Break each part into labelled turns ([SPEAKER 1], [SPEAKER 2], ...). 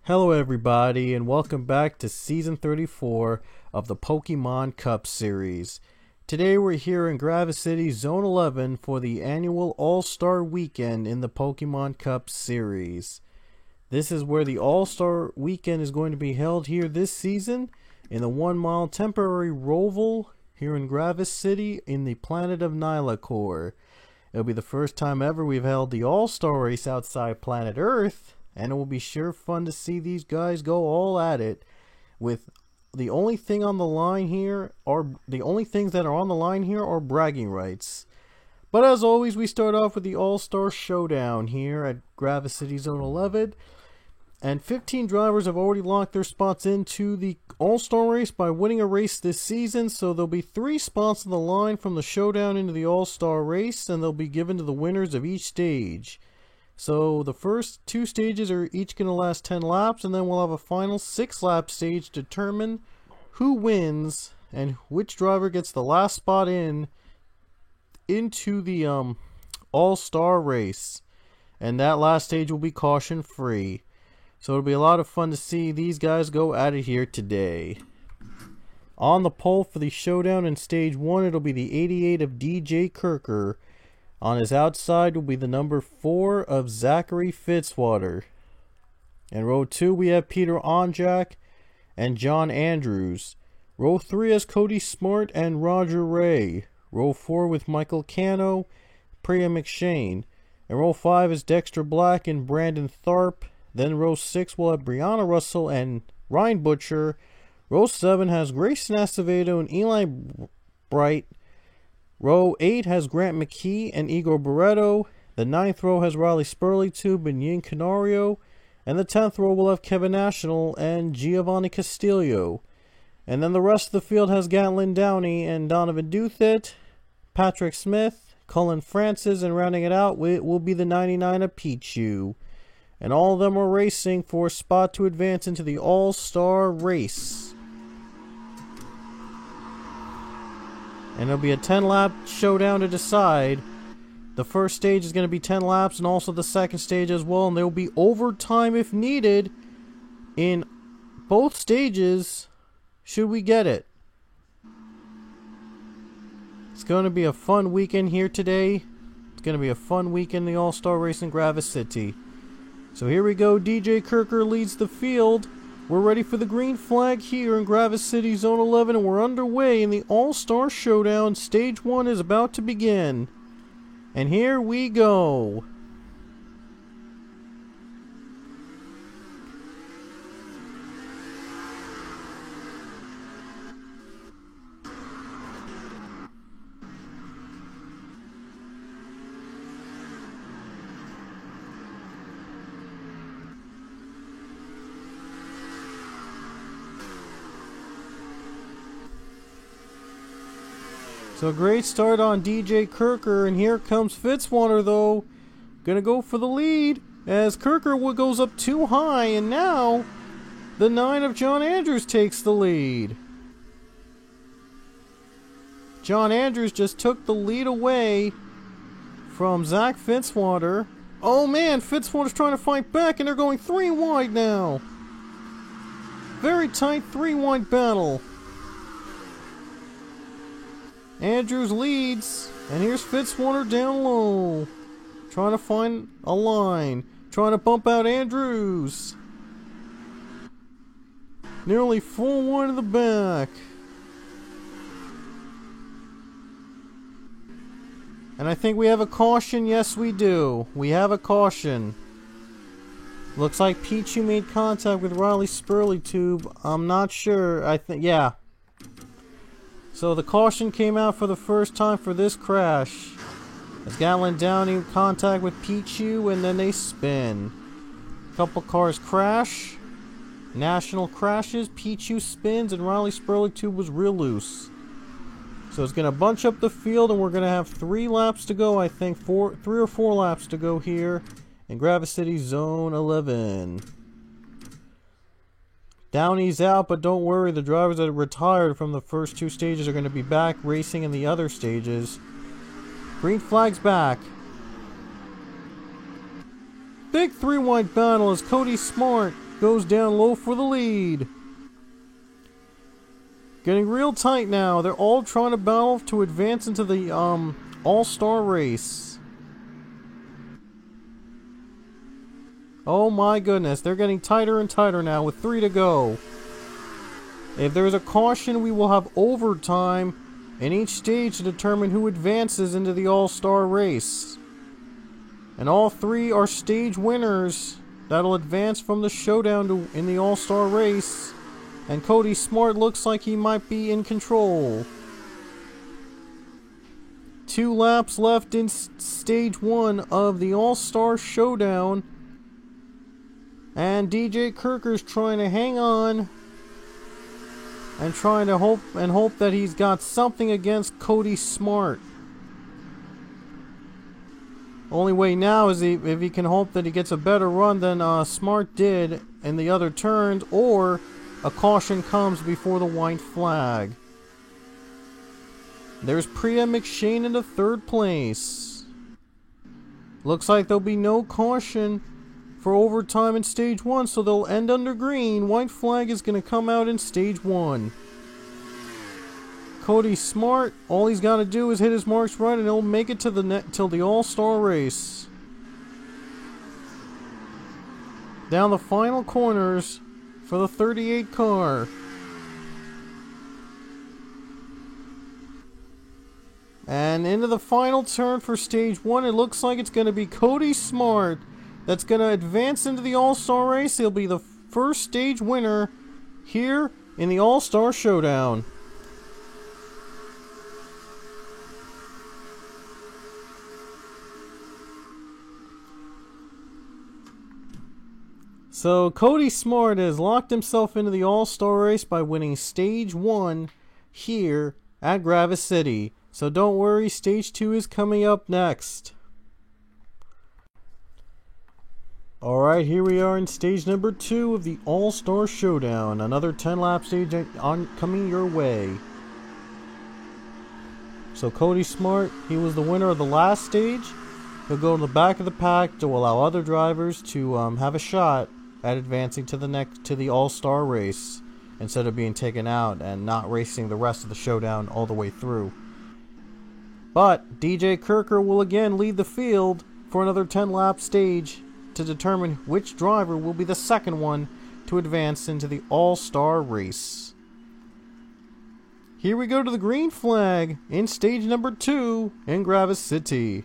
[SPEAKER 1] Hello everybody and welcome back to Season 34 of the Pokemon Cup series. Today we're here in Gravis City Zone 11 for the annual All-Star Weekend in the Pokemon Cup series. This is where the All-Star Weekend is going to be held here this season in the 1 mile temporary roval here in Gravis City in the planet of Nylacor. It'll be the first time ever we've held the All-Star race outside planet Earth. And it will be sure fun to see these guys go all at it. With the only thing on the line here, or the only things that are on the line here are bragging rights. But as always, we start off with the All-Star Showdown here at Gravis City Zone 11. And 15 drivers have already locked their spots into the All-Star race by winning a race this season. So there'll be 3 spots on the line from the Showdown into the All-Star race, and they'll be given to the winners of each stage. So the first 2 stages are each going to last 10 laps, and then we'll have a final 6-lap stage to determine who wins and which driver gets the last spot into the All-Star race. And that last stage will be caution free. So it'll be a lot of fun to see these guys go at it here today. On the pole for the Showdown in stage 1, it'll be the 88 of DJ Kirker. On his outside will be the number 4 of Zachary Fitzwater. In row 2 we have Peter Onjak and John Andrews. Row 3 has Cody Smart and Roger Ray. Row 4 with Michael Cano, Priya McShane. And row 5 is Dexter Black and Brandon Tharp. Then row 6 will have Brianna Russell and Ryan Butcher. Row 7 has Grayson Acevedo and Eli Bright. Row 8 has Grant McKee and Igor Barreto. The 9th row has Riley Spurleytube and Yin Canario. And the 10th row will have Kevin National and Giovanni Castillo. And then the rest of the field has Gatlin Downey and Donovan Duthit, Patrick Smith, Cullen Francis, and rounding it out will be the 99 of Pichu. And all of them are racing for a spot to advance into the All-Star race. And it'll be a 10-lap showdown to decide. The first stage is going to be 10 laps, and also the second stage as well. And there will be overtime if needed in both stages, should we get it. It's going to be a fun weekend here today. It's going to be a fun weekend in the All-Star race in Gravis City. So here we go. DJ Kirker leads the field. We're ready for the green flag here in Gravis City Zone 11, and we're underway in the All-Star Showdown. Stage 1 is about to begin. And here we go. So great start on DJ Kirker, and here comes Fitzwater though. Gonna go for the lead as Kirker goes up too high, and now the 9 of John Andrews takes the lead. John Andrews just took the lead away from Zach Fitzwater. Oh man, Fitzwater's trying to fight back, and they're going 3 wide now. Very tight 3 wide battle. Andrews leads, and here's Fitzwater down low, trying to find a line, trying to bump out Andrews. Nearly full wide of the back. And I think we have a caution. Yes, we do. We have a caution. Looks like Pichu made contact with Riley Spurleytube. I'm not sure. Yeah. So the caution came out for the first time for this crash. As Gatlin Downey in contact with Pichu, and then they spin. A couple cars crash. National crashes, Pichu spins, and Riley Spurleytube was real loose. So it's going to bunch up the field, and we're going to have 3 laps to go, I think. 3 or 4 laps to go here in Gravis City Zone 11. Downey's out, but don't worry, the drivers that retired from the first 2 stages are going to be back racing in the other stages. Green flag's back. Big 3-wide battle as Cody Smart goes down low for the lead. Getting real tight now. They're all trying to battle to advance into the all-star race. Oh my goodness, they're getting tighter and tighter now with 3 to go. If there's a caution, we will have overtime in each stage to determine who advances into the all-star race. And all 3 are stage winners that'll advance from the showdown in the all-star race. And Cody Smart looks like he might be in control. 2 laps left in stage 1 of the all-star showdown. And DJ Kirker's trying to hang on and trying to hope that he's got something against Cody Smart. Only way now is if he can hope that he gets a better run than Smart did in the other turns, or a caution comes before the white flag. There's Priya McShane in the 3rd place. Looks like there'll be no caution for overtime in stage 1, so they'll end under green. White flag is going to come out in stage 1. Cody Smart, all he's got to do is hit his marks right and he'll make it to the net till the all-star race. Down the final corners for the 38 car. And into the final turn for stage 1, it looks like it's going to be Cody Smart that's going to advance into the all-star race. He'll be the first stage winner here in the all-star showdown. So Cody Smart has locked himself into the all-star race by winning stage 1 here at Gravis City. So don't worry, stage 2 is coming up next. Alright, here we are in stage number 2 of the All-Star Showdown. Another 10-lap stage coming your way. So Cody Smart, he was the winner of the last stage. He'll go to the back of the pack to allow other drivers to have a shot at advancing to the All-Star race, instead of being taken out and not racing the rest of the showdown all the way through. But DJ Kirker will again lead the field for another 10-lap stage to determine which driver will be the second one to advance into the All-Star race. Here we go to the green flag in stage number 2 in Gravis City.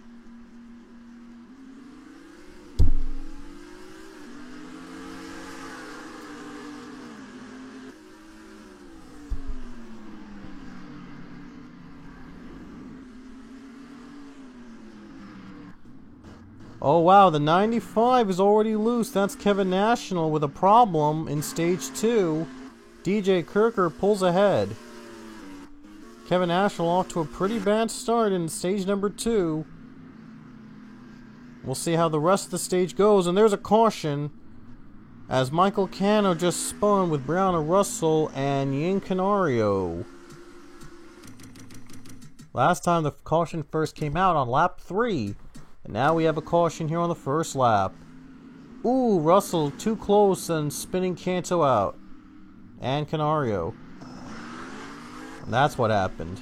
[SPEAKER 1] Oh wow, the 95 is already loose. That's Kevin National with a problem in stage 2. DJ Kirker pulls ahead. Kevin National off to a pretty bad start in stage number 2. We'll see how the rest of the stage goes. And there's a caution as Michael Cano just spun with Brianna Russell and Yin Canario. Last time the caution first came out on lap 3. And now we have a caution here on the first lap. Ooh, Russell too close and spinning Canto out. And Canario. And that's what happened.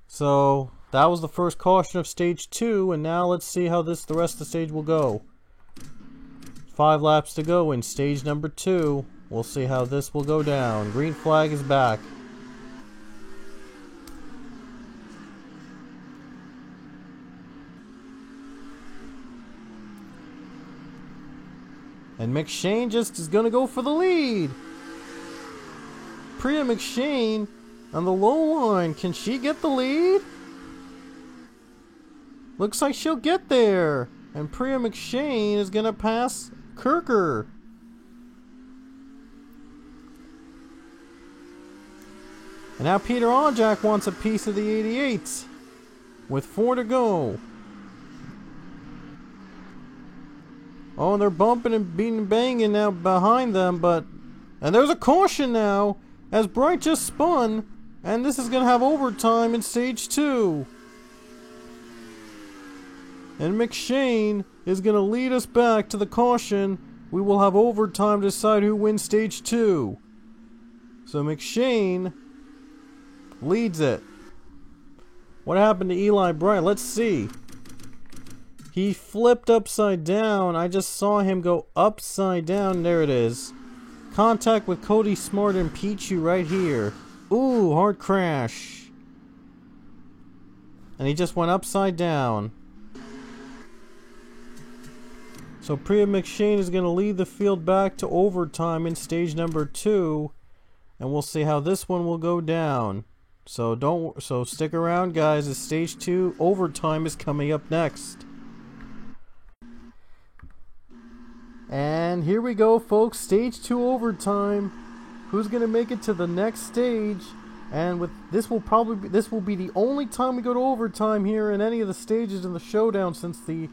[SPEAKER 1] So that was the first caution of stage 2, and now let's see how the rest of the stage will go. 5 laps to go in stage number 2. We'll see how this will go down. Green flag is back. And McShane just is going to go for the lead. Priya McShane on the low line. Can she get the lead? Looks like she'll get there. And Priya McShane is going to pass Kirker. And now Peter Onjak wants a piece of the 88s with 4 to go. Oh, and they're bumping and beating and banging now behind them, and there's a caution now as Bright just spun, and this is going to have overtime in stage 2. And McShane is going to lead us back to the caution. We will have overtime to decide who wins stage 2. So McShane leads it. What happened to Eli Bryant? Let's see. He flipped upside down. I just saw him go upside down. There it is. Contact with Cody Smart and Pichu right here. Ooh, hard crash. And he just went upside down. So Priya McShane is going to lead the field back to overtime in stage number 2. And we'll see how this one will go down. So stick around, guys, as stage 2 overtime is coming up next. And here we go, folks. Stage 2 overtime. Who's going to make it to the next stage? And with this will be the only time we go to overtime here in any of the stages in the showdown, since the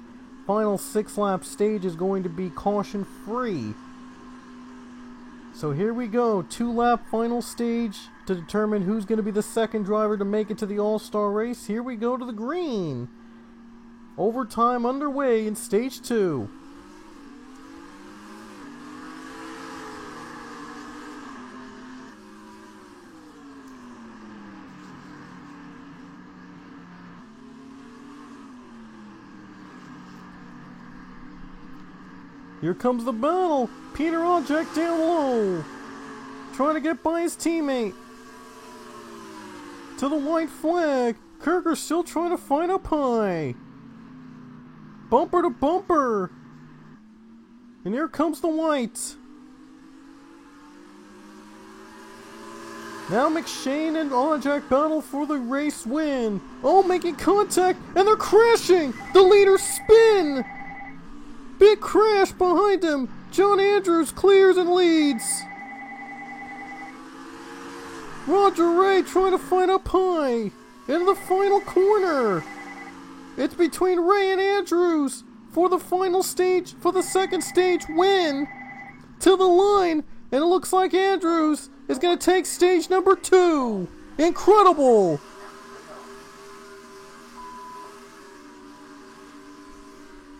[SPEAKER 1] final 6-lap stage is going to be caution free. So here we go, 2-lap final stage to determine who's going to be the second driver to make it to the All-Star race. Here we go to the green. Overtime underway in stage 2. Here comes the battle. Peter Ojek down low, trying to get by his teammate. To the white flag. Kirker still trying to fight up high. Bumper to bumper. And here comes the white. Now McShane and Ojek battle for the race win. Oh, making contact, and they're crashing. The leaders spin. Big crash behind him. John Andrews clears and leads. Roger Ray trying to fight up high. In the final corner. It's between Ray and Andrews for the final stage, for the second stage win. To the line. And it looks like Andrews is going to take stage number 2. Incredible.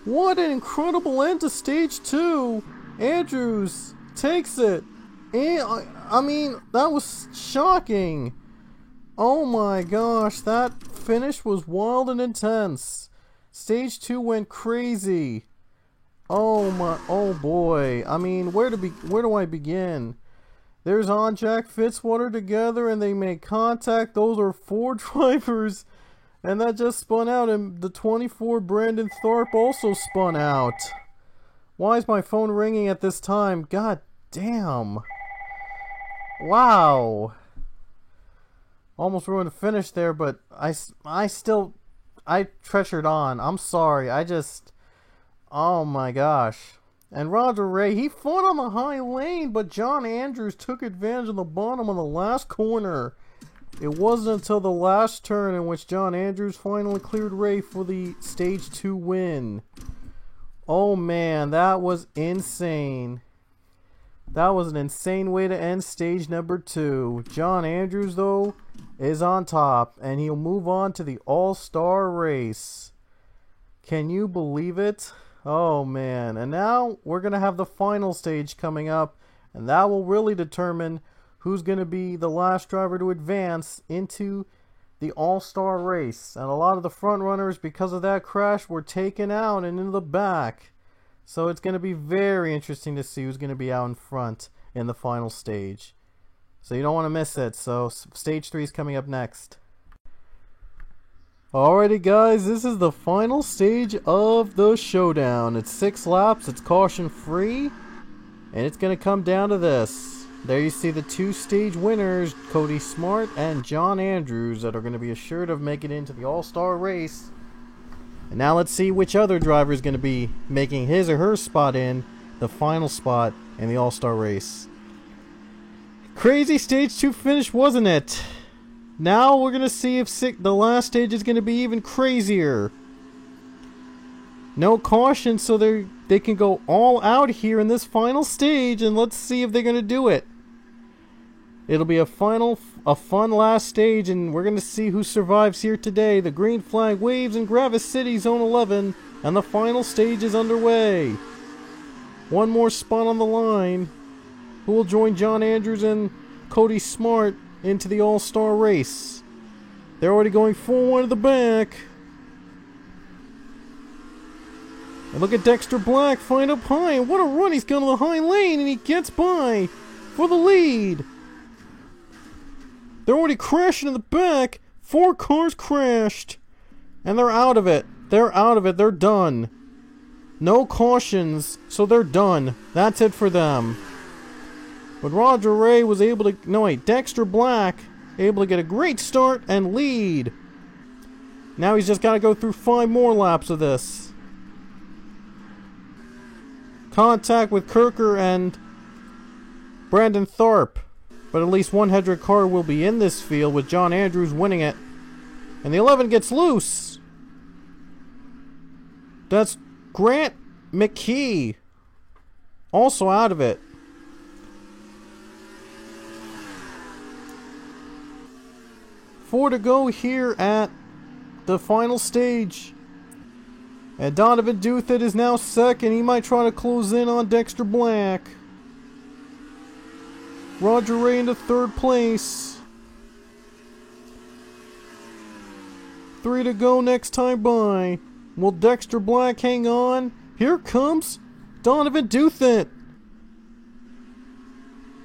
[SPEAKER 1] What an incredible end to stage 2. Andrews takes it. And, I mean, that was shocking. Oh my gosh, that finish was wild and intense. Stage 2 went crazy. Oh boy. I mean, where do I begin? There's Ojek Fitzwater together and they make contact. Those are 4 drivers. And that just spun out, and the 24 Brandon Tharp also spun out. Why is my phone ringing at this time? God damn. Wow. Almost ruined the finish there, but I treasured on. I'm sorry. Oh my gosh. And Roger Ray, he fought on the high lane, but John Andrews took advantage of the bottom on the last corner. It wasn't until the last turn in which John Andrews finally cleared Ray for the stage 2 win. Oh man, that was insane. That was an insane way to end stage number 2. John Andrews, though, is on top, and he'll move on to the All-Star race. Can you believe it? Oh man, and now we're going to have the final stage coming up, and that will really determine who's going to be the last driver to advance into the All-Star race. And a lot of the front runners, because of that crash, were taken out and into the back. So it's going to be very interesting to see who's going to be out in front in the final stage. So you don't want to miss it. So stage 3 is coming up next. Alrighty guys, this is the final stage of the showdown. It's 6 laps, it's caution free, and it's going to come down to this. There you see the 2 stage winners, Cody Smart and John Andrews, that are going to be assured of making it into the All-Star race. And now let's see which other driver is going to be making his or her spot in the final spot in the All-Star race. Crazy stage 2 finish, wasn't it? Now we're going to see if the last stage is going to be even crazier. No caution, so they can go all out here in this final stage, and let's see if they're going to do it. It'll be a fun last stage, and we're going to see who survives here today. The green flag waves in Gravis City, Zone 11. And the final stage is underway. One more spot on the line. Who will join John Andrews and Cody Smart into the All-Star race? They're already going full wide to the back. And look at Dexter Black flying up high. And what a run. He's going to the high lane and he gets by for the lead. They're already crashing in the back. 4 cars crashed. And they're out of it. They're out of it. They're done. No cautions, so they're done. That's it for them. But Roger Ray was able to... No, wait. Dexter Black able to get a great start and lead. Now he's just got to go through 5 more laps of this. Contact with Kirker and Brandon Tharp. But at least one Hedrick car will be in this field with John Andrews winning it. And the 11 gets loose. That's Grant McKee. Also out of it. Four to go here at the final stage. And Donovan Duthit is now second. He might try to close in on Dexter Black. Roger Ray into third place. 3 to go next time by. Will Dexter Black hang on? Here comes Donovan Duthit.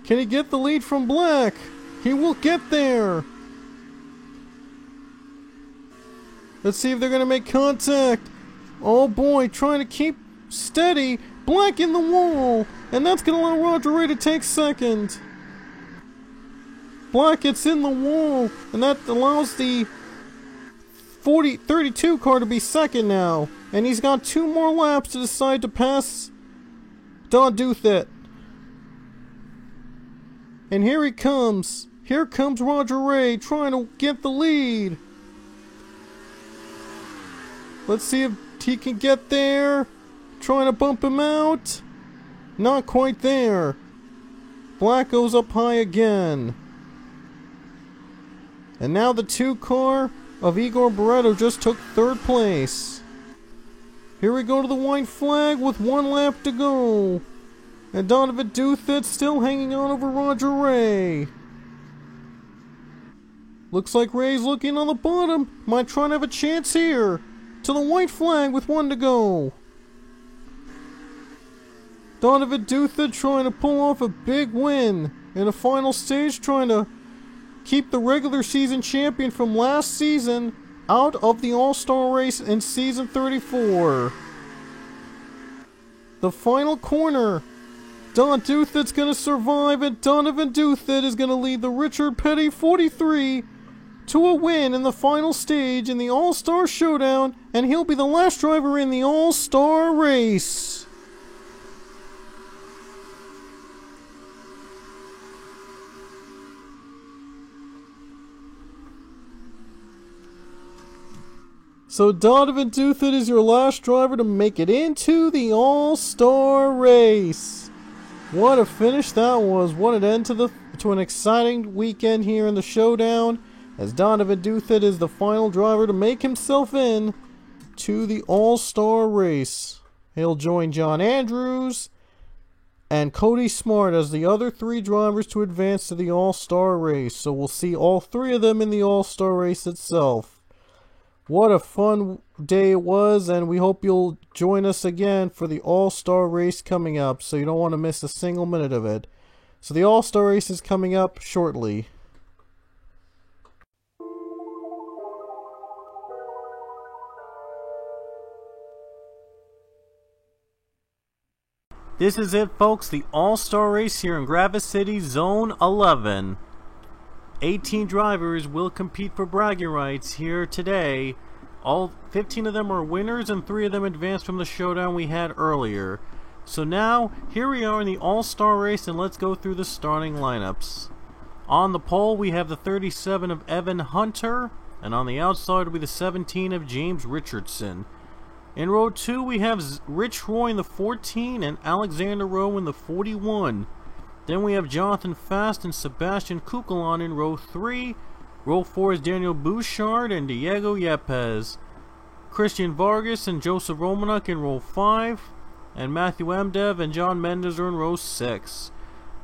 [SPEAKER 1] Can he get the lead from Black? He will get there. Let's see if they're going to make contact. Oh boy, trying to keep steady. Black in the wall. And that's going to allow Roger Ray to take second. Black gets in the wall. And that allows the 32 car to be second now. And he's got 2 more laps to decide to pass Don Duthit. And here he comes. Here comes Roger Ray trying to get the lead. Let's see if he can get there. Trying to bump him out. Not quite there. Black goes up high again. And now the 2 car of Igor Barreto just took 3rd place. Here we go to the white flag with 1 lap to go. And Donovan Duthit still hanging on over Roger Ray. Looks like Ray's looking on the bottom. Might try and have a chance here. To the white flag with 1 to go. Donovan Duthit trying to pull off a big win in a final stage, trying to keep the regular season champion from last season out of the All-Star race in season 34. The final corner. Don Duthit's going to survive, and Donovan Duthit is going to lead the Richard Petty 43 to a win in the final stage in the All-Star Showdown, and he'll be the last driver in the All-Star race. So Donovan Duthit is your last driver to make it into the All-Star race. What a finish that was. What an end to an exciting weekend here in the Showdown, as Donovan Duthit is the final driver to make himself in to the All-Star race. He'll join John Andrews and Cody Smart as the other 3 drivers to advance to the All-Star race. So we'll see all 3 of them in the All-Star race itself. What a fun day it was, and we hope you'll join us again for the All-Star race coming up, so you don't want to miss a single minute of it. So the All-Star race is coming up shortly. This is it, folks, the All-Star race here in Gravis City, Zone 11. 18 drivers will compete for bragging rights here today. All 15 of them are winners and 3 of them advanced from the showdown we had earlier. So now, here we are in the All-Star race, and let's go through the starting lineups. On the pole, we have the 37 of Evan Hunter, and on the outside will be the 17 of James Richardson. In row 2, we have Rich Roy in the 14 and Alexander Rowe in the 41. Then we have Jonathan Fast and Sebastian Kukulon in row 3. Row 4 is Daniel Bouchard and Diego Yepes. Christian Vargas and Joseph Romanuk in row 5. And Matthew Emdev and John Mendes are in row 6.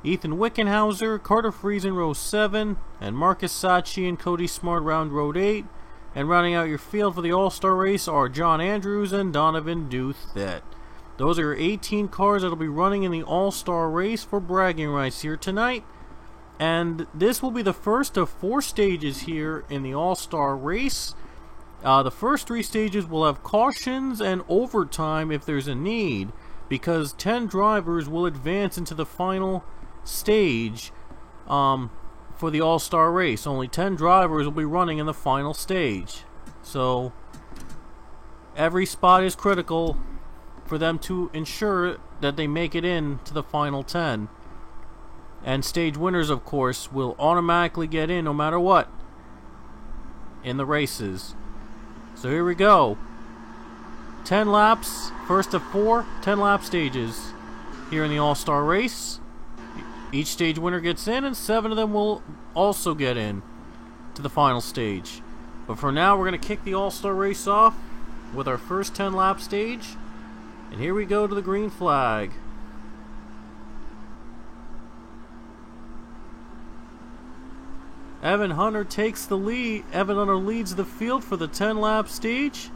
[SPEAKER 1] Ethan Wickenhauser, Carter Fries in row 7. And Marcus Sachi and Cody Smart round row 8. And rounding out your field for the All-Star race are John Andrews and Donovan Duthet. Those are your 18 cars that will be running in the All-Star race for bragging rights here tonight. And this will be the first of 4 stages here in the All-Star race. The first 3 stages will have cautions and overtime if there's a need, because 10 drivers will advance into the final stage for the All-Star race. Only 10 drivers will be running in the final stage. So every spot is critical for them to ensure that they make it in to the final 10. And stage winners, of course, will automatically get in no matter what in the races. So here we go. 10 laps, first of 4 10-lap stages here in the All-Star race. Each stage winner gets in, and 7 of them will also get in to the final stage. But for now, we're going to kick the All-Star race off with our first 10-lap stage. And here we go to the green flag. Evan Hunter takes the lead. Evan Hunter leads the field for the 10-lap stage.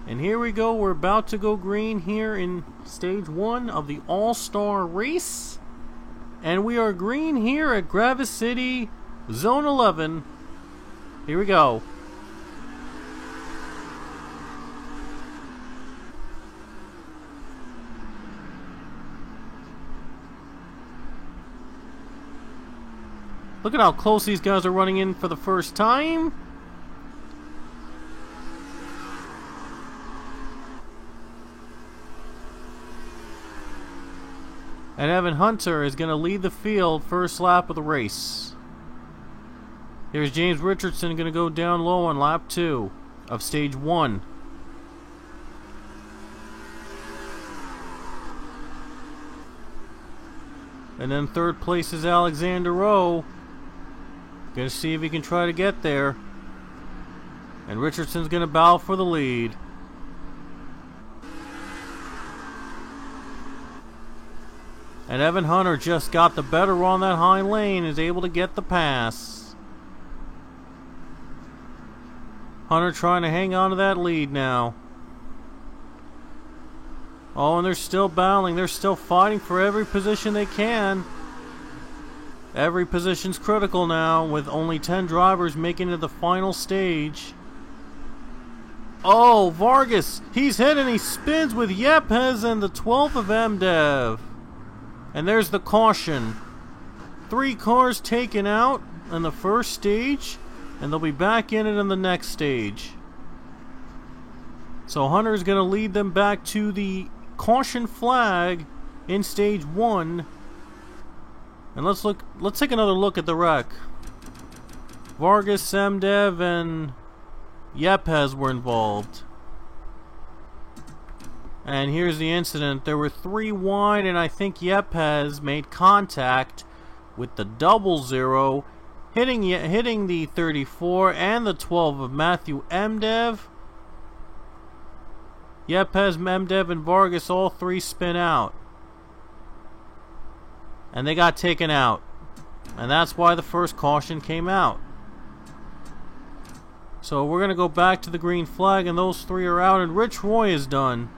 [SPEAKER 1] And here we go. We're about to go green here in stage 1 of the All-Star race. And we are green here at Gravis City, Zone 11. Here we go. Look at how close these guys are running in for the first time. And Evan Hunter is going to lead the field first lap of the race. Here's James Richardson going to go down low on lap 2 of stage 1. And then third place is Alexander Rowe. Gonna see if he can try to get there. And Richardson's gonna bow for the lead. And Evan Hunter just got the better on that high lane, is able to get the pass. Hunter trying to hang on to that lead now. Oh, and they're still battling. They're still fighting for every position they can. Every position's critical now, with only 10 drivers making it to the final stage. Oh, Vargas! He's hit and he spins with Yepes and the 12th of MDev. And there's the caution. 3 cars taken out in the first stage, and they'll be back in it in the next stage. So Hunter's going to lead them back to the caution flag in stage 1. And let's take another look at the wreck. Vargas, Semdev, and Yepes were involved. And here's the incident. There were 3 wide, and I think Yepes made contact with the 00, hitting the 34 and the 12 of Matthew Emdev. Yepes, Emdev, and Vargas, all 3 spin out. And they got taken out. And that's why the first caution came out. So we're going to go back to the green flag, and those 3 are out, and Rich Roy is done.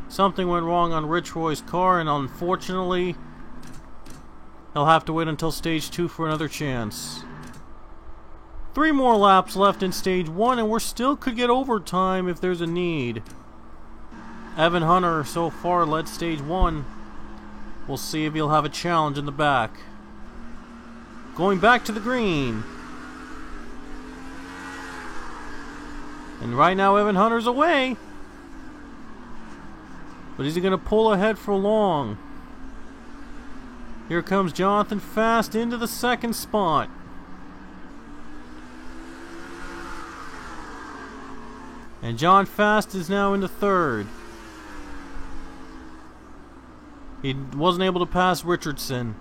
[SPEAKER 1] Something went wrong on Rich Roy's car, and unfortunately, he'll have to wait until stage 2 for another chance. 3 more laps left in stage 1, and we still could get overtime if there's a need. Evan Hunter so far led stage 1. We'll see if he'll have a challenge in the back. Going back to the green. And right now Evan Hunter's away. But is he going to pull ahead for long? Here comes Jonathan Fast into the second spot. And John Fast is now into third. He wasn't able to pass Richardson.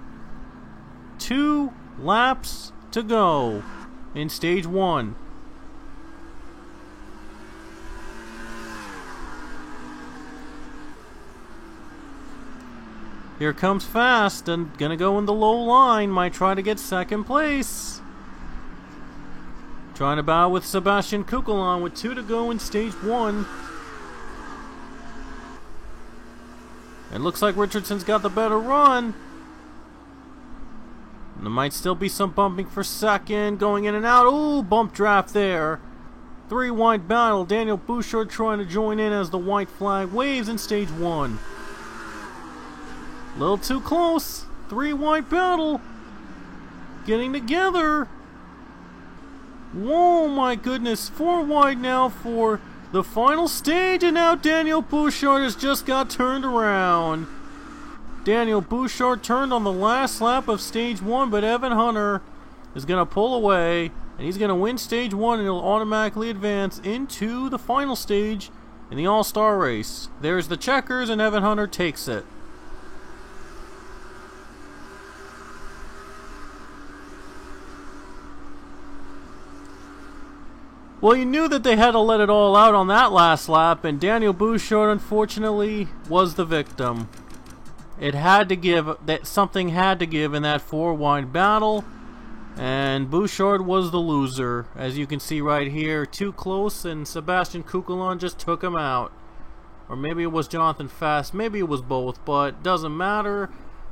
[SPEAKER 1] 2 laps to go in stage 1. Here comes Fast, and gonna go in the low line. Might try to get second place. Trying to battle with Sebastian Kukulon with 2 to go in stage 1. It looks like Richardson's got the better run. There might still be some bumping for second, going in and out. Ooh, bump draft there. 3 wide battle. Daniel Bouchard trying to join in as the white flag waves in stage 1. A little too close. 3 wide battle. Getting together. Whoa, my goodness. 4 wide now for the final stage, and now Daniel Bouchard has just got turned around. Daniel Bouchard turned on the last lap of stage 1, but Evan Hunter is going to pull away, and he's going to win stage 1, and he'll automatically advance into the final stage in the All-Star race. There's the checkers, and Evan Hunter takes it. Well, you knew that they had to let it all out on that last lap, and Daniel Bouchard, unfortunately, was the victim. It had to give, something had to give in that 4 wide battle, and Bouchard was the loser. As you can see right here, too close, and Sebastian Kukulon just took him out. Or maybe it was Jonathan Fast, maybe it was both, but doesn't matter,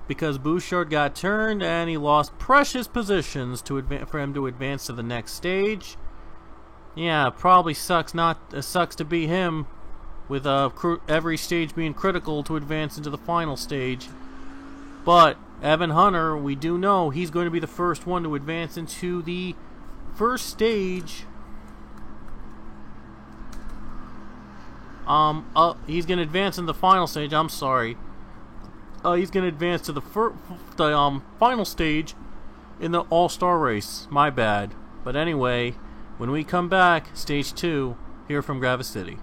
[SPEAKER 1] because Bouchard got turned, and he lost precious positions for him to advance to the next stage. Yeah, probably sucks to be him, with every stage being critical to advance into the final stage. But Evan Hunter, we do know he's going to be the first one to advance into the first stage. He's going to advance in the final stage. I'm sorry. He's going to advance to the final stage in the All-Star race. My bad. But anyway, when we come back, stage 2, here from Gravis City.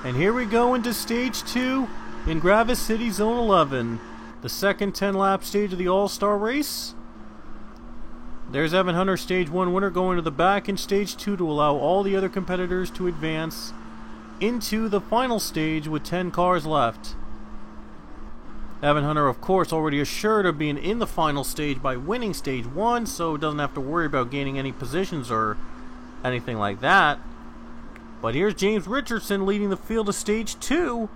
[SPEAKER 1] And here we go into stage 2 in Gravis City Zone 11, the second 10-lap stage of the All-Star race. There's Evan Hunter, stage 1 winner, going to the back in stage 2 to allow all the other competitors to advance into the final stage with 10 cars left. Evan Hunter, of course, already assured of being in the final stage by winning stage 1, so doesn't have to worry about gaining any positions or anything like that. But here's James Richardson leading the field of stage 2.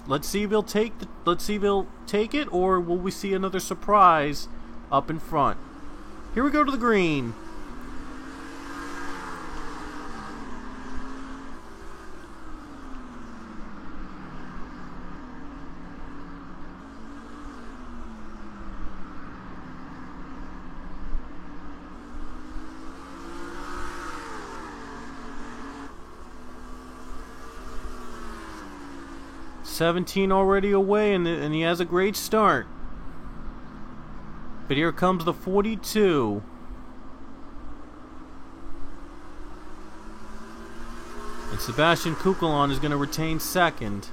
[SPEAKER 1] Let's see if he'll take it, or will we see another surprise up in front? Here we go to the green. $17 already away, and he has a great start. But here comes the 42. And Sebastian Kukulon is going to retain second.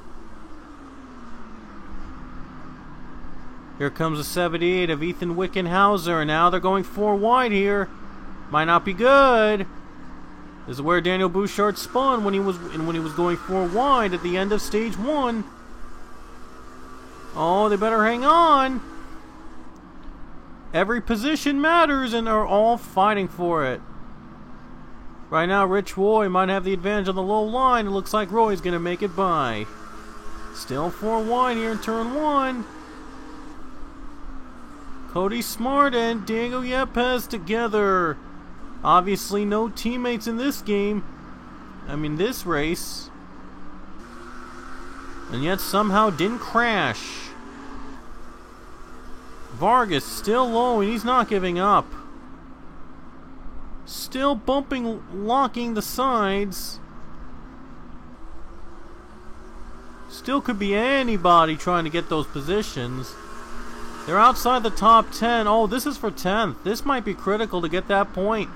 [SPEAKER 1] Here comes the 78 of Ethan Wickenhauser, and now they're going 4 wide here. Might not be good. This is where Daniel Bouchard spun when he was going 4 wide at the end of stage 1. Oh, they better hang on. Every position matters, and they're all fighting for it. Right now, Rich Roy might have the advantage on the low line. It looks like Roy's going to make it by. Still 4 wide here in turn 1. Cody Smart and Diego Yepes together. Obviously no teammates in this game. This race. And yet somehow didn't crash. Vargas still low, and he's not giving up. Still bumping, locking the sides. Still could be anybody trying to get those positions. They're outside the top 10. Oh, this is for 10th. This might be critical to get that point.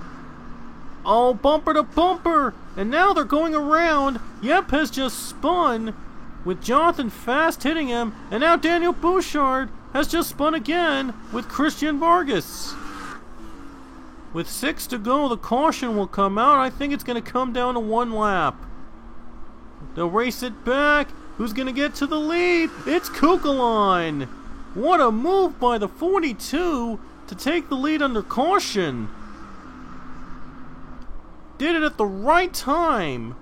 [SPEAKER 1] Oh, bumper to bumper! And now they're going around. Yep has just spun with Jonathan Fast hitting him. And now Daniel Bouchard has just spun again with Christian Vargas. With 6 to go, the caution will come out. I think it's going to come down to 1 lap. They'll race it back. Who's gonna get to the lead? It's Kukulon! What a move by the 42 to take the lead under caution. Did it at the right time.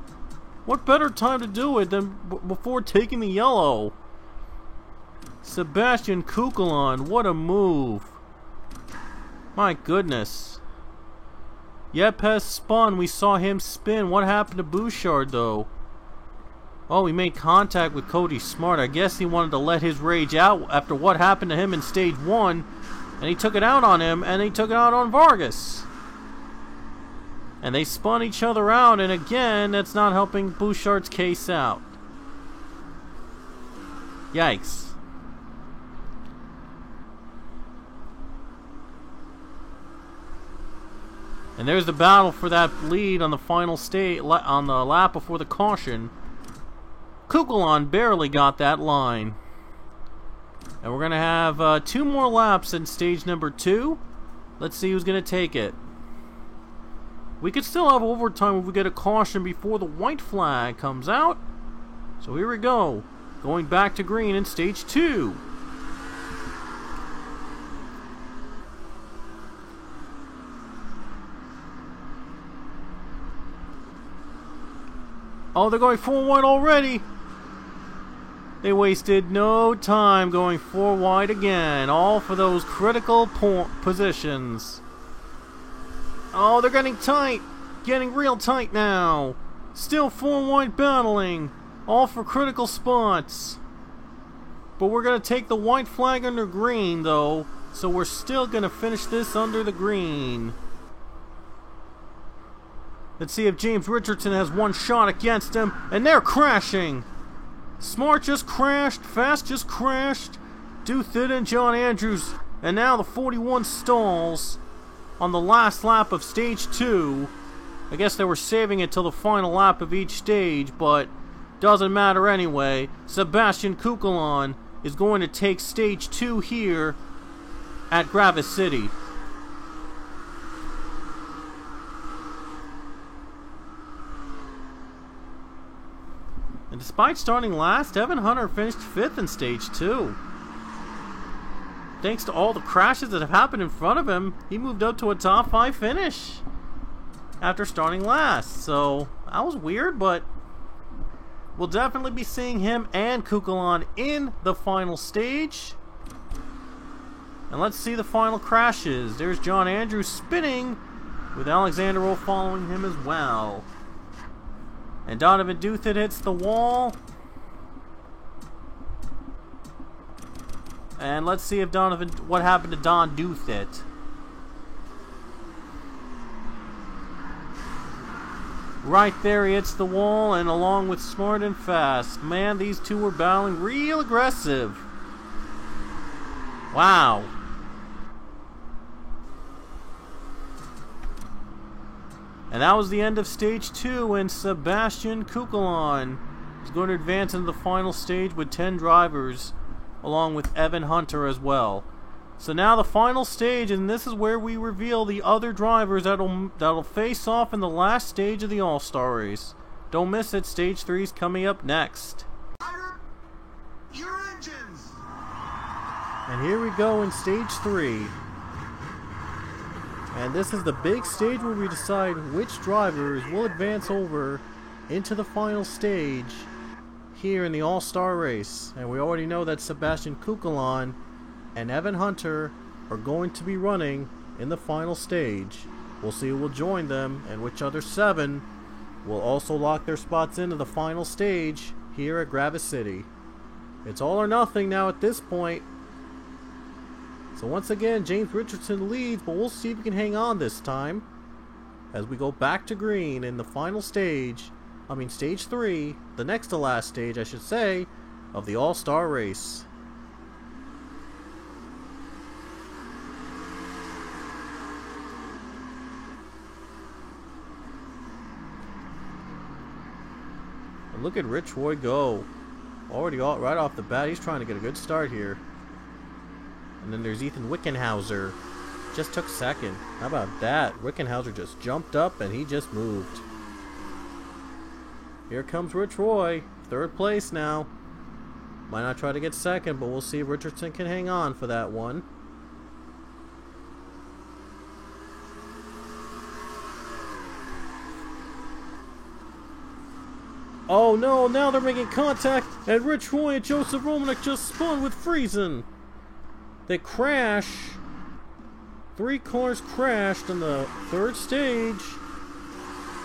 [SPEAKER 1] What better time to do it than before taking the yellow? Sebastian Kukulon, what a move. My goodness. Yepes spun, we saw him spin. What happened to Bouchard though? Oh, he made contact with Cody Smart. I guess he wanted to let his rage out after what happened to him in stage 1. And he took it out on him, and he took it out on Vargas. And they spun each other out, and again, that's not helping Bouchard's case out. Yikes. And there's the battle for that lead on the final stage, on the lap before the caution. Kukulon barely got that line. And we're going to have 2 more laps in stage number 2. Let's see who's going to take it. We could still have overtime if we get a caution before the white flag comes out. So here we go. Going back to green in stage 2. Oh, they're going 4 wide already. They wasted no time going 4 wide again, all for those critical positions. Oh, they're getting tight. Getting real tight now. Still 4 wide battling, all for critical spots. But we're going to take the white flag under green, though, so we're still going to finish this under the green. Let's see if James Richardson has one shot against him, and they're crashing. Smart just crashed, Fast just crashed, Douthit and John Andrews, and now the 41 stalls on the last lap of stage 2. I guess they were saving it till the final lap of each stage, but doesn't matter anyway. Sebastian Kukulon is going to take stage 2 here at Gravis City. And despite starting last, Evan Hunter finished 5th in stage 2. Thanks to all the crashes that have happened in front of him, he moved up to a top 5 finish after starting last. So that was weird, but we'll definitely be seeing him and Kukulon in the final stage. And let's see the final crashes. There's John Andrews spinning, with Alexander Rowe following him as well. And Donovan Douthit hits the wall. And let's see if what happened to Don Douthit. Right there, he hits the wall, and along with Smart and Fast. Man, these two were battling real aggressive. Wow. And that was the end of stage 2, and Sebastian Kukulon is going to advance into the final stage with 10 drivers, along with Evan Hunter as well. So now the final stage, and this is where we reveal the other drivers that'll face off in the last stage of the All-Star race. Don't miss it, stage 3 is coming up next.
[SPEAKER 2] Your engines.
[SPEAKER 1] And here we go in stage 3. And this is the big stage where we decide which drivers will advance over into the final stage here in the All-Star race. And we already know that Sebastian Kukulon and Evan Hunter are going to be running in the final stage. We'll see who will join them and which other 7 will also lock their spots into the final stage here at Gravis City. It's all or nothing now at this point. So once again, James Richardson leads, but we'll see if he can hang on this time as we go back to green in the final stage, stage 3, the next to last stage, I should say, of the All-Star race. And look at Rich Roy go. Already right off the bat, he's trying to get a good start here. And then there's Ethan Wickenhauser. Just took 2nd. How about that? Wickenhauser just jumped up and he just moved. Here comes Rich Roy. 3rd place now. Might not try to get second, but we'll see if Richardson can hang on for that one. Oh no, now they're making contact, and Rich Roy and Joseph Romanek just spun with Friesen. They crash. 3 cars crashed on the 3rd stage.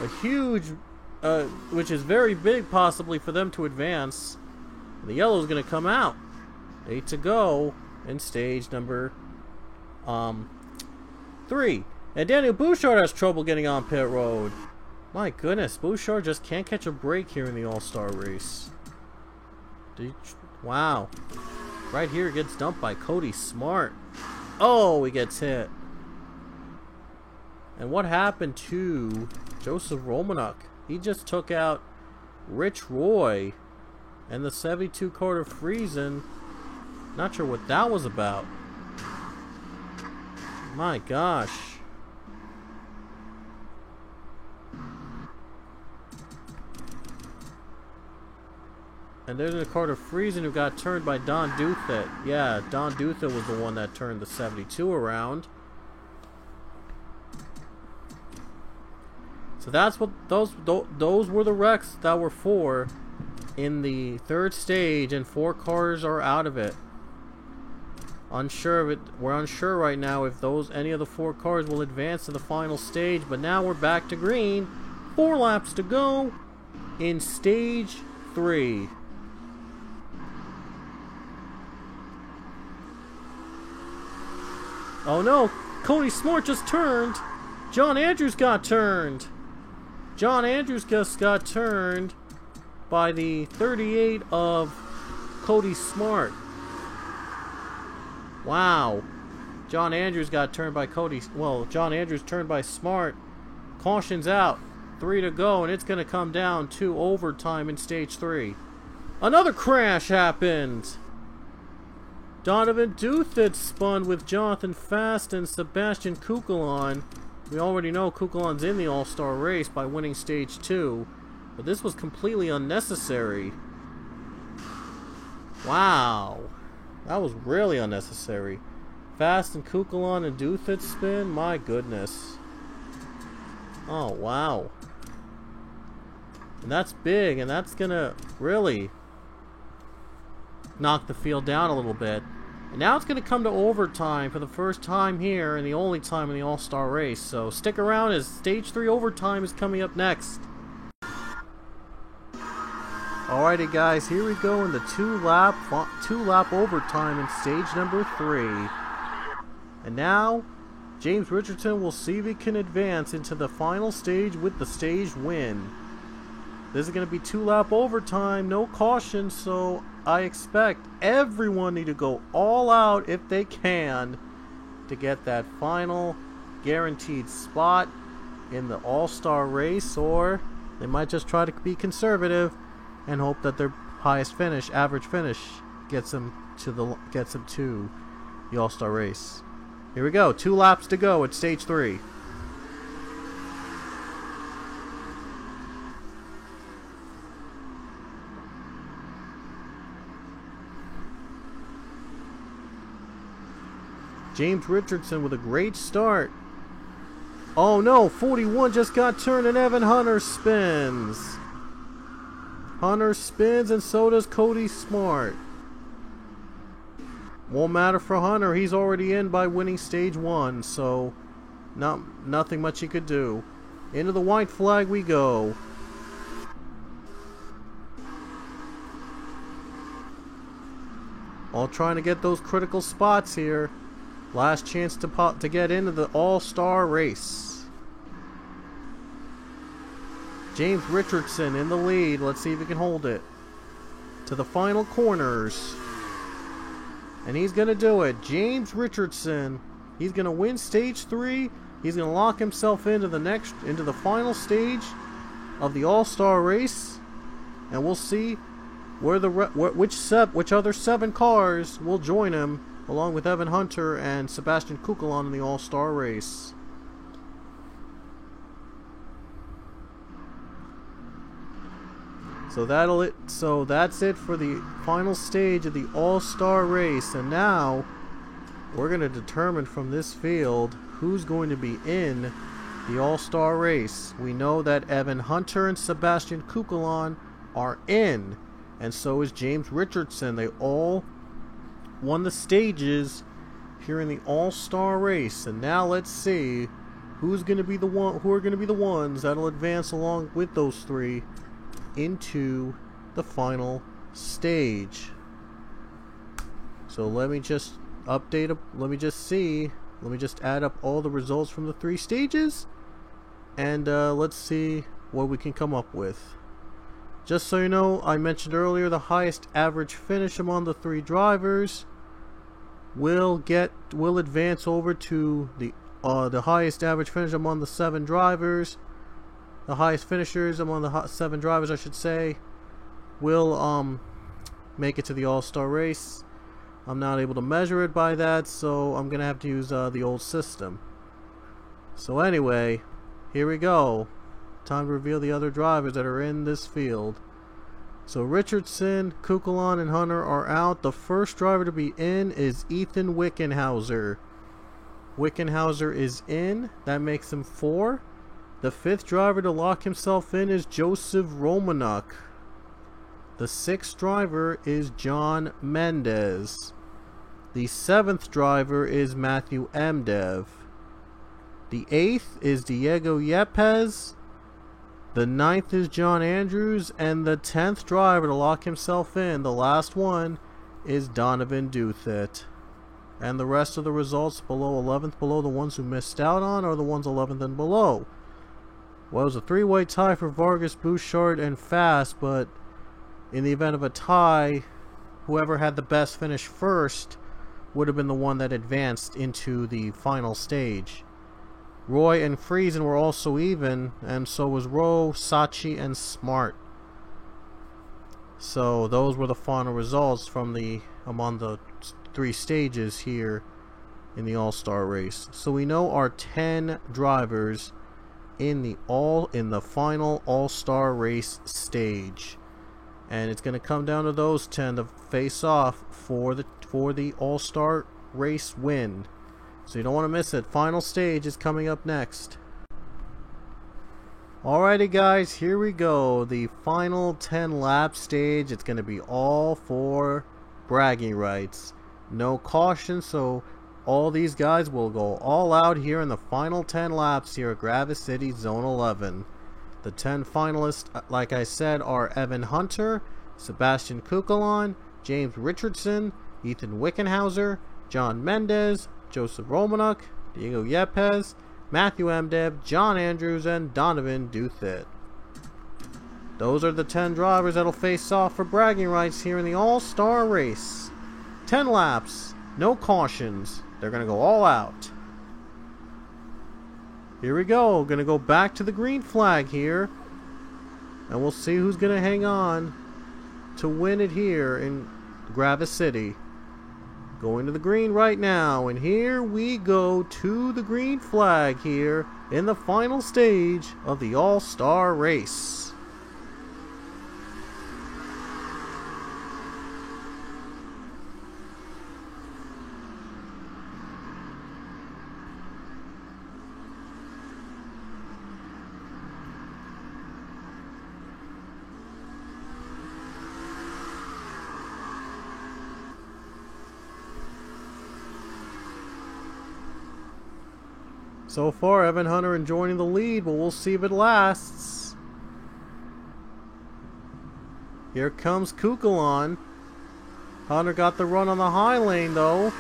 [SPEAKER 1] A huge, which is very big possibly for them to advance. The yellow's gonna come out. 8 to go in stage number 3. And Daniel Bouchard has trouble getting on pit road. My goodness, Bouchard just can't catch a break here in the All-Star race. Wow. Right here he gets dumped by Cody Smart. Oh, he gets hit. And what happened to Joseph Romanuk? He just took out Rich Roy and the 72 Carter Friesen. Not sure what that was about. My gosh. And there's a Carter Friesen who got turned by Don Duthit. Yeah, Don Duthit was the one that turned the 72 around. So that's what those were the wrecks that were 4 in the 3rd stage, and 4 cars are out of it. Unsure of it. We're unsure right now if any of the 4 cars will advance to the final stage, but now we're back to green. 4 laps to go in stage 3. Oh no, Cody Smart just turned. John Andrews got turned. John Andrews just got turned by the 38 of Cody Smart. Wow. John Andrews got turned by John Andrews turned by Smart. Caution's out. 3 to go, and it's going to come down to overtime in stage 3. Another crash happened. Donovan Duthit spun with Jonathan Fast and Sebastian Kukulon. We already know Kukulon's in the All-Star race by winning stage 2. But this was completely unnecessary. Wow. That was really unnecessary. Fast and Kukulon and Duthit spin? My goodness. Oh, wow. And that's big, and that's gonna really knock the field down a little bit. And now it's going to come to overtime for the first time here and the only time in the All-Star race. So stick around as stage 3 overtime is coming up next. Alrighty guys, here we go in the two lap overtime in stage number 3. And now James Richardson will see if he can advance into the final stage with the stage win. This is going to be 2 lap overtime, no caution, so I expect everyone need to go all out if they can to get that final guaranteed spot in the All-Star race, or they might just try to be conservative and hope that their highest finish, average finish, gets them to the All-Star race. Here we go, 2 laps to go at stage 3. James Richardson with a great start. Oh no, 41 just got turned and Evan Hunter spins. Hunter spins and so does Cody Smart. Won't matter for Hunter, he's already in by winning stage 1, so nothing much he could do. Into the white flag we go. All trying to get those critical spots here. Last chance to get into the All-Star race. James Richardson in the lead. Let's see if he can hold it to the final corners. And he's going to do it. James Richardson. He's going to win stage 3. He's going to lock himself into the final stage of the All-Star race. And we'll see which other 7 cars will join him, along with Evan Hunter and Sebastian Kukulon in the All-Star race. So that's it for the final stage of the All-Star race. And now we're going to determine from this field who's going to be in the All-Star race. We know that Evan Hunter and Sebastian Kukulon are in, and so is James Richardson. They all won the stages here in the All-Star race. And now let's see who are going to be the ones that'll advance along with those three into the final stage. So let me just let me just add up all the results from the 3 stages, and let's see what we can come up with. Just so you know, I mentioned earlier the highest average finish among the 3 drivers will advance over to the highest average finish among the 7 drivers. The highest finishers among the 7 drivers, I should say, will make it to the All-Star race. I'm not able to measure it by that, so I'm gonna have to use the old system. So anyway, here we go. Time to reveal the other drivers that are in this field. So Richardson, Kukulon, and Hunter are out. The first driver to be in is Ethan Wickenhauser. Wickenhauser is in. That makes him 4. The 5th driver to lock himself in is Joseph Romanuk. The 6th driver is John Mendez. The 7th driver is Matthew Emdev. The 8th is Diego Yepes. The 9th is John Andrews. And the 10th driver to lock himself in, the last one, is Donovan Duthit. And the rest of the results below 11th, below the ones who missed out on, are the ones 11th and below. Well, it was a 3-way tie for Vargas, Bouchard, and Fast, but in the event of a tie, whoever had the best finish first would have been the one that advanced into the final stage. Roy and Friesen were also even, and so was Rowe, Sachi, and Smart. So those were the final results from among the 3 stages here in the All-Star race. So we know our 10 drivers in the final All-Star race stage, and it's going to come down to those 10 to face off for the All-Star race win. So you don't want to miss it. Final stage is coming up next. Alrighty guys, here we go. The final 10 lap stage. It's going to be all for bragging rights. No caution, so all these guys will go all out here in the final 10 laps here at Gravis City Zone 11. The 10 finalists, like I said, are Evan Hunter, Sebastian Kukulon, James Richardson, Ethan Wickenhauser, John Mendez, Joseph Romanuk, Diego Yepes, Matthew Emdev, John Andrews, and Donovan Duthit. Those are the 10 drivers that'll face off for bragging rights here in the All-Star race. 10 laps, no cautions. They're going to go all out. Here we go. Going to go back to the green flag here. And we'll see who's going to hang on to win it here in Gravis City. Going to the green right now. And here we go to the green flag here in the final stage of the All-Star race. So far, Evan Hunter enjoying the lead, but we'll see if it lasts. Here comes Kukulon. Hunter got the run on the high lane, though.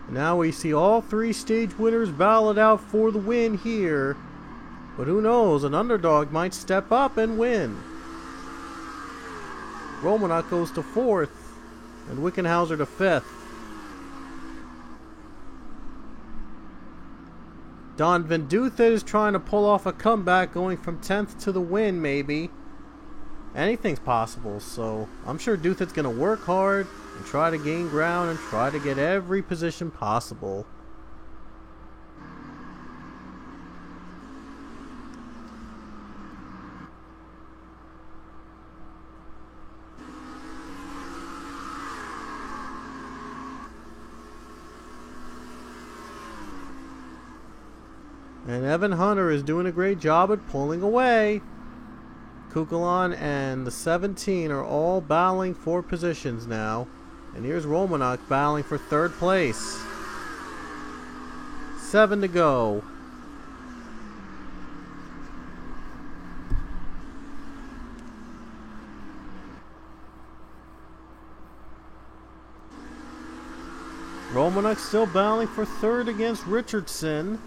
[SPEAKER 1] Now we see all 3 stage winners ballot out for the win here. But who knows, an underdog might step up and win. Romanuk goes to 4th. And Wickenhauser to 5th. Donovan Duthit is trying to pull off a comeback, going from 10th to the win, maybe. Anything's possible, so I'm sure Duthit's going to work hard and try to gain ground and try to get every position possible. And Evan Hunter is doing a great job at pulling away. Kukulon and the 17 are all battling for positions now. And here's Romanuk battling for third place. 7 to go. Romanuk still battling for third against Richardson.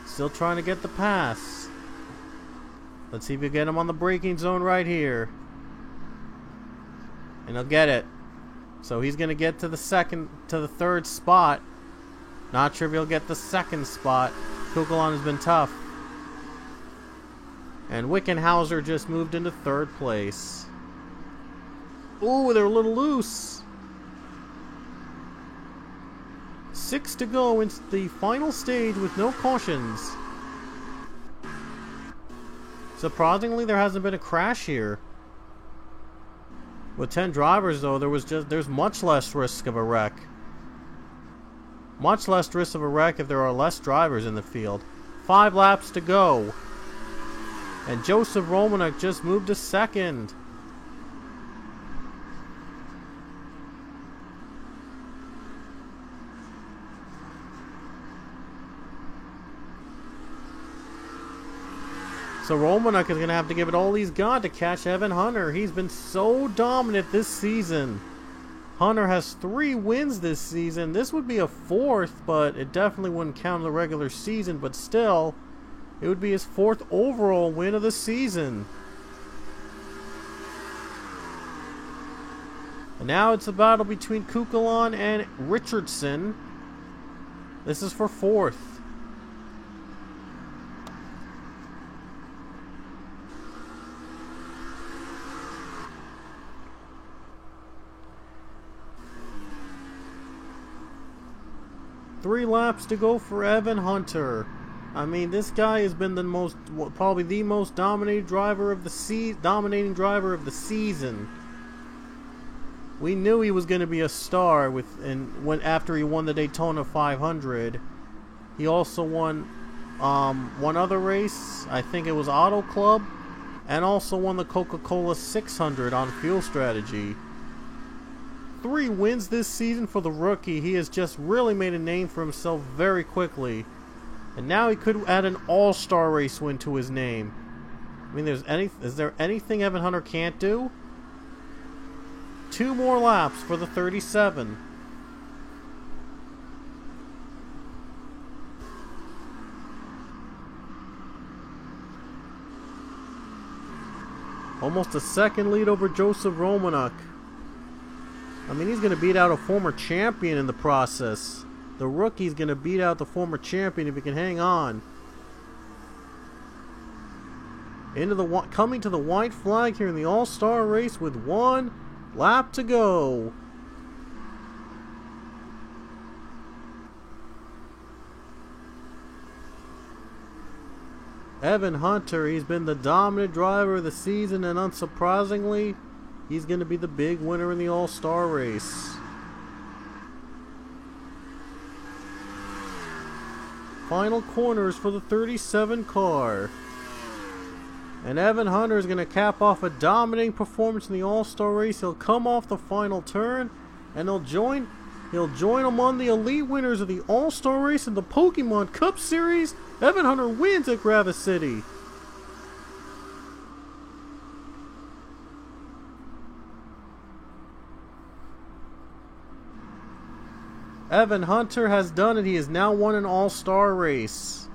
[SPEAKER 1] Still trying to get the pass. Let's see if we get him on the braking zone right here. And he'll get it. So he's going to get to the third spot. Not sure if he'll get the second spot. Kukulon has been tough. And Wickenhauser just moved into third place. Ooh, they're a little loose. 6 to go into the final stage with no cautions. Surprisingly, there hasn't been a crash here. With 10 drivers, though, there's much less risk of a wreck. Much less risk of a wreck if there are less drivers in the field. 5 laps to go. And Joseph Romanuk just moved to second. So Romanuk is going to have to give it all he's got to catch Evan Hunter. He's been so dominant this season. Hunter has 3 wins this season. This would be a 4th, but it definitely wouldn't count in the regular season. But still, it would be his 4th overall win of the season. And now it's a battle between Kukulon and Richardson. This is for 4th. Three laps to go for Evan Hunter. I mean, this guy has been probably the most dominating driver of the season. We knew he was going to be a star after he won the Daytona 500. He also won one other race. I think it was Auto Club, and also won the Coca-Cola 600 on Fuel Strategy. 3 wins this season for the rookie. He has just really made a name for himself very quickly. And now he could add an all-star race win to his name. I mean, is there anything Evan Hunter can't do? 2 more laps for the 37. Almost a second lead over Joseph Romanuk. I mean, he's going to beat out a former champion in the process. The rookie's going to beat out the former champion if he can hang on. Coming to the white flag here in the All-Star race with 1 lap to go. Evan Hunter, he's been the dominant driver of the season, and unsurprisingly, he's going to be the big winner in the All-Star race. Final corners for the 37 car. And Evan Hunter is going to cap off a dominating performance in the All-Star race. He'll come off the final turn, and he'll join among the elite winners of the All-Star race in the Pokemon Cup Series. Evan Hunter wins at Gravis City. Evan Hunter has done it. He has now won an All-Star race.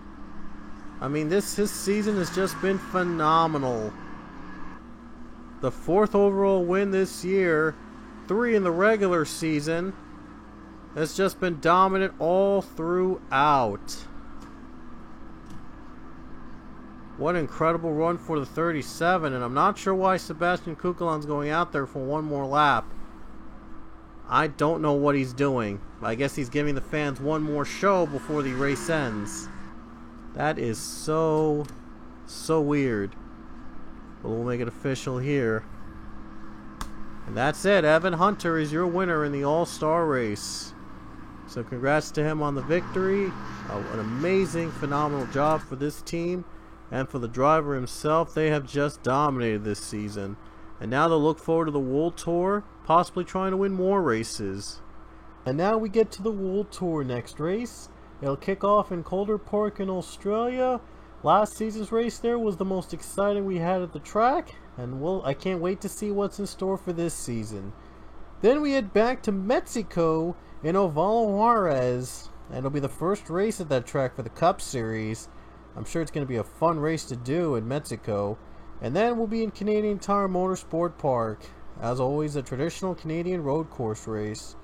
[SPEAKER 1] I mean, his season has just been phenomenal. The 4th overall win this year, 3 in the regular season. Has just been dominant all throughout. What an incredible run for the 37, and I'm not sure why Sebastian Kukulon's going out there for 1 more lap. I don't know what he's doing. I guess he's giving the fans 1 more show before the race ends. That is so weird. But we'll make it official here. And that's it. Evan Hunter is your winner in the All-Star race. So congrats to him on the victory. An amazing, phenomenal job for this team. And for the driver himself, they have just dominated this season. And now they'll look forward to the World Tour, possibly trying to win more races. And now we get to the World Tour next race. It'll kick off in Calder Park in Australia. Last season's race there was the most exciting we had at the track. And I can't wait to see what's in store for this season. Then we head back to Mexico in Ovalo Juarez. And it'll be the first race at that track for the Cup Series. I'm sure it's going to be a fun race to do in Mexico. And then we'll be in Canadian Tire Motorsport Park. As always, a traditional Canadian road course race.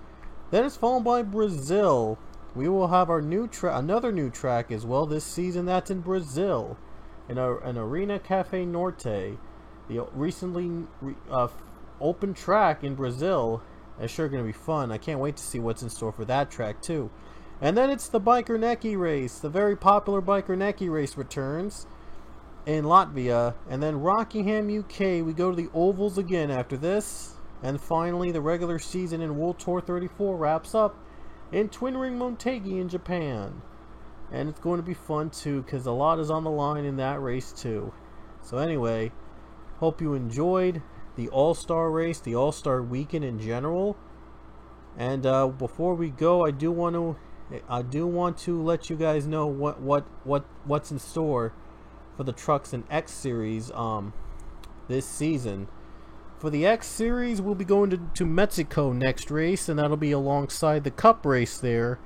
[SPEAKER 1] Then it's followed by Brazil. We will have our another new track as well this season. That's in Brazil, in an Arena Cafe Norte, the recently open track in Brazil. It's sure going to be fun. I can't wait to see what's in store for that track too. And then it's the Biker Neki race. The very popular Biker Neki race returns in Latvia. And then Rockingham, UK. We go to the ovals again after this. And finally, the regular season in World Tour 34 wraps up in Twin Ring Motegi in Japan. And it's going to be fun too, because a lot is on the line in that race too. So anyway, hope you enjoyed the All-Star race, the All-Star weekend in general. And before we go, I do want to let you guys know what's in store for the Trucks and X Series this season. For the X Series, we'll be going to Mexico next race, and that'll be alongside the Cup race there.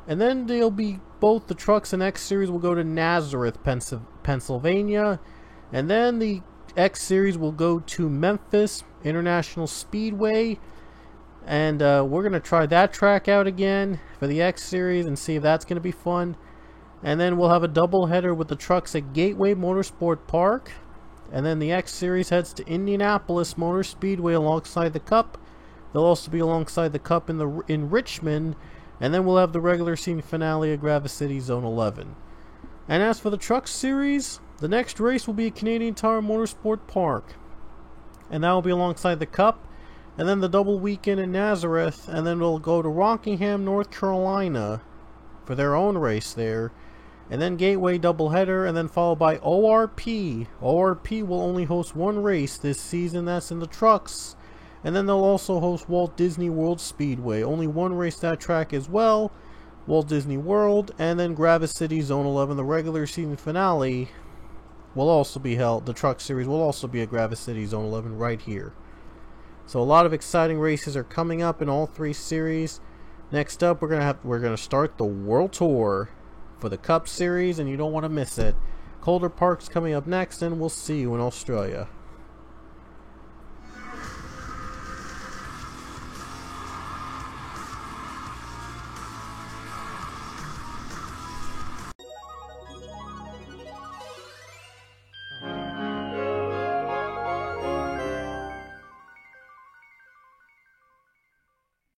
[SPEAKER 1] And then they'll be both the Trucks and X Series will go to Nazareth, Pennsylvania, and then the X Series will go to Memphis International Speedway. And we're going to try that track out again for the X Series and see if that's going to be fun. And then we'll have a double header with the Trucks at Gateway Motorsport Park. And then the X Series heads to Indianapolis Motor Speedway alongside the Cup. They'll also be alongside the Cup in Richmond. And then we'll have the regular season finale at Gravis City Zone 11. And as for the Truck Series, the next race will be at Canadian Tire Motorsport Park. And that will be alongside the Cup. And then the double weekend in Nazareth. And then we'll go to Rockingham, North Carolina for their own race there. And then Gateway doubleheader, and then followed by ORP. ORP will only host one race this season, that's in the Trucks. And then they'll also host Walt Disney World Speedway. Only one race that track as well, Walt Disney World. And then Gravis City Zone 11, the regular season finale, will also be held. The Truck Series will also be at Gravis City Zone 11 right here. So a lot of exciting races are coming up in all three series. Next up, we're gonna start the World Tour for the Cup Series, and you don't want to miss it. Calder Park's coming up next, and we'll see you in Australia.